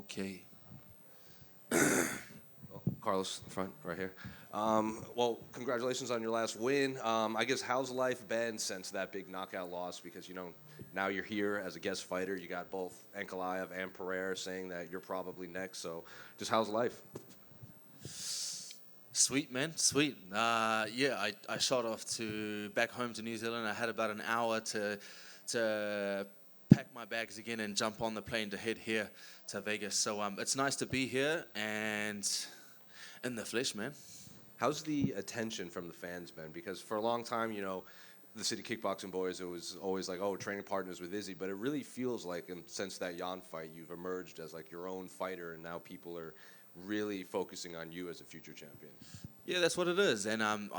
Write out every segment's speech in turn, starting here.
Okay. Carlos, in front, right here. Well, congratulations on your last win. I guess how's life been since that big knockout loss? Because now you're here as a guest fighter. You got both Ankalaev and Pereira saying that you're probably next. So, just how's life? Sweet, man. Sweet. Yeah, I shot off to back home to New Zealand. I had about an hour to pack my bags again and jump on the plane to head here to Vegas. So it's nice to be here and in the flesh, man. How's the attention from the fans been? Because for a long time, the City Kickboxing Boys, it was always like, oh, training partners with Izzy. But it really feels like, and since that Jan fight, you've emerged as like your own fighter, and now people are really focusing on you as a future champion. Yeah, that's what it is. And I'm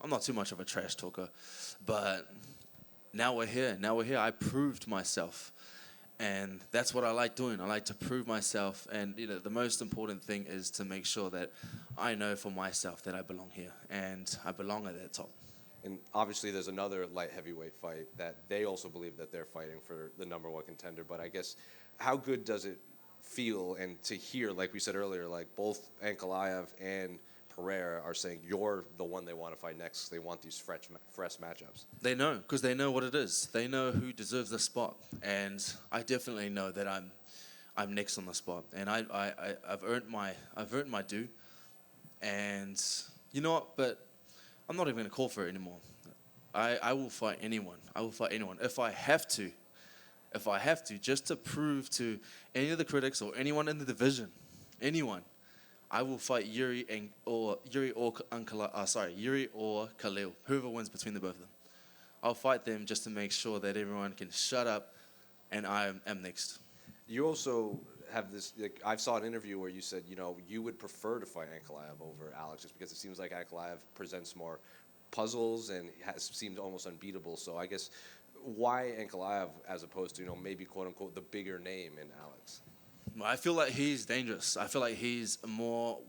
not too much of a trash talker, but now we're here. I proved myself. And that's what I like doing. I like to prove myself. And the most important thing is to make sure that I know for myself that I belong here. And I belong at that top. And obviously there's another light heavyweight fight that they also believe that they're fighting for the number one contender. But I guess how good does it feel and to hear, like we said earlier, like both Ankalaev and Pereira are saying you're the one they want to fight next. They want these fresh matchups. They know, because they know what it is. They know who deserves the spot, and I definitely know that I'm next on the spot, and I've earned my due, and you know what? But I'm not even going to call for it anymore. I will fight anyone. I will fight anyone if I have to. If I have to, just to prove to any of the critics or anyone in the division, anyone. I will fight Yuri or Khalil, whoever wins between the both of them. I'll fight them just to make sure that everyone can shut up, and I am next. You also have this. Like, I saw an interview where you said you would prefer to fight Ankalaev over Alex just because it seems like Ankalaev presents more puzzles and seems almost unbeatable. So I guess why Ankalaev as opposed to maybe quote unquote the bigger name in Alex? I feel like he's dangerous. I feel like he's a more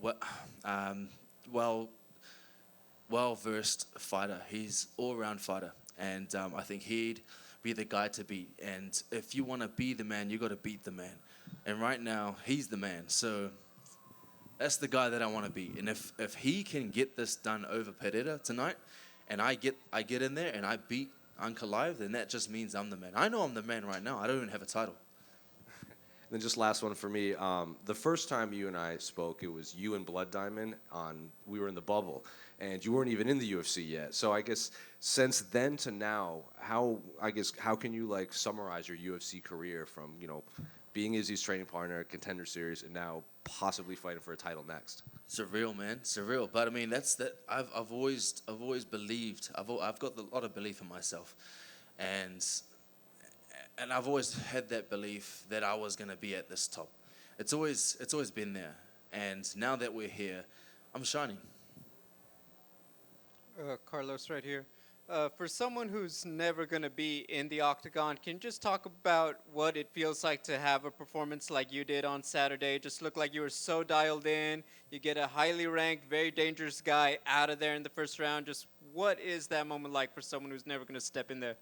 well-versed fighter. He's all-around fighter, and I think he'd be the guy to beat. And if you want to be the man, you got to beat the man. And right now, he's the man. So that's the guy that I want to beat. And if he can get this done over Pereira tonight, and I get in there and I beat Ankalaev, then that just means I'm the man. I know I'm the man right now. I don't even have a title. Then just last one for me. The first time you and I spoke, it was you and Blood Diamond we were in the bubble, and you weren't even in the UFC yet. So I guess since then to now, how can you summarize your UFC career from being Izzy's training partner, Contender Series, and now possibly fighting for a title next? Surreal, man, surreal. But I mean, I've always believed. I've got a lot of belief in myself, and I've always had that belief that I was going to be at this top. It's always been there. And now that we're here, I'm shining. Carlos right here. For someone who's never going to be in the octagon, can you just talk about what it feels like to have a performance like you did on Saturday? Just looked like you were so dialed in. You get a highly ranked, very dangerous guy out of there in the first round. Just what is that moment like for someone who's never going to step in there?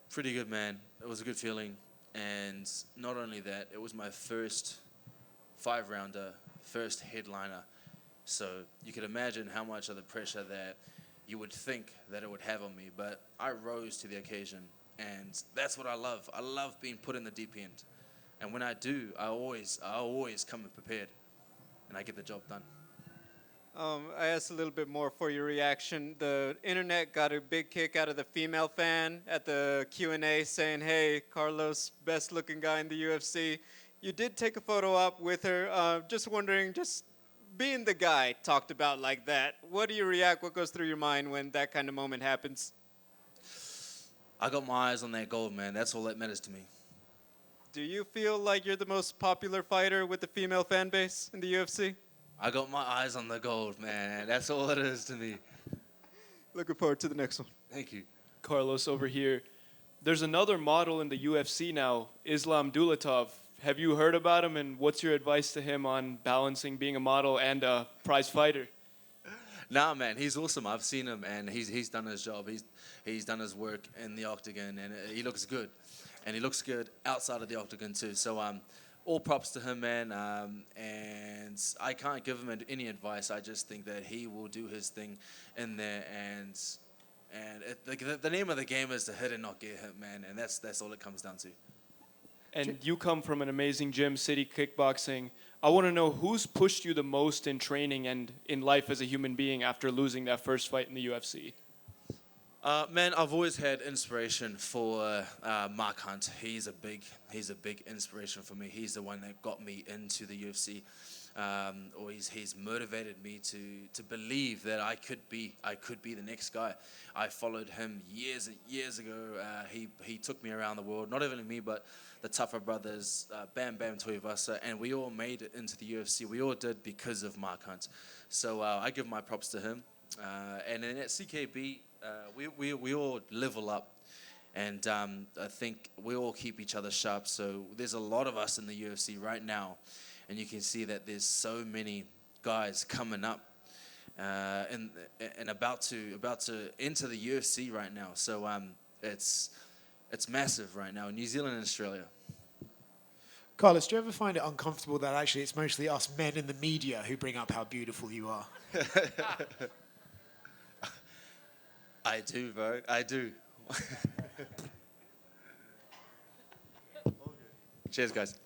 Pretty good, man. It was a good feeling. And not only that, it was my first 5-rounder, first headliner. So you could imagine how much of the pressure that you would think that it would have on me. But I rose to the occasion. And that's what I love. I love being put in the deep end. And when I do, I always come in prepared. And I get the job done. I asked a little bit more for your reaction. The internet got a big kick out of the female fan at the Q&A saying, hey, Carlos, best looking guy in the UFC. You did take a photo up with her. Just wondering, just being the guy talked about like that, what do you react? What goes through your mind when that kind of moment happens? I got my eyes on that gold, man. That's all that matters to me. Do you feel like you're the most popular fighter with the female fan base in the UFC? I got my eyes on the gold, man. That's all it is to me. Looking forward to the next one. Thank you. Carlos over here. There's another model in the UFC now, Islam Dulatov. Have you heard about him, and what's your advice to him on balancing being a model and a prize fighter? Nah, man, he's awesome. I've seen him, and he's done his job. He's done his work in the octagon, and he looks good. and he looks good outside of the octagon too. So all props to him, man. And I can't give him any advice. I just think that he will do his thing in there, and the name of the game is to hit and not get hit, man. And that's all it comes down to. And you come from an amazing gym, City Kickboxing. I want to know who's pushed you the most in training and in life as a human being after losing that first fight in the UFC. Man, I've always had inspiration for Mark Hunt. He's a big inspiration for me. He's the one that got me into the UFC, or he's motivated me to believe that I could be the next guy. I followed him years and years ago. He took me around the world, not only me but the Tougher brothers, Bam Bam Tuivasa, and we all made it into the UFC. We all did because of Mark Hunt. So I give my props to him. And then at CKB, we all level up, and I think we all keep each other sharp. So there's a lot of us in the UFC right now, and you can see that there's so many guys coming up and about to enter the UFC right now. So it's massive right now in New Zealand and Australia. Carlos, do you ever find it uncomfortable that actually it's mostly us men in the media who bring up how beautiful you are? I do, bro. I do. Cheers, guys.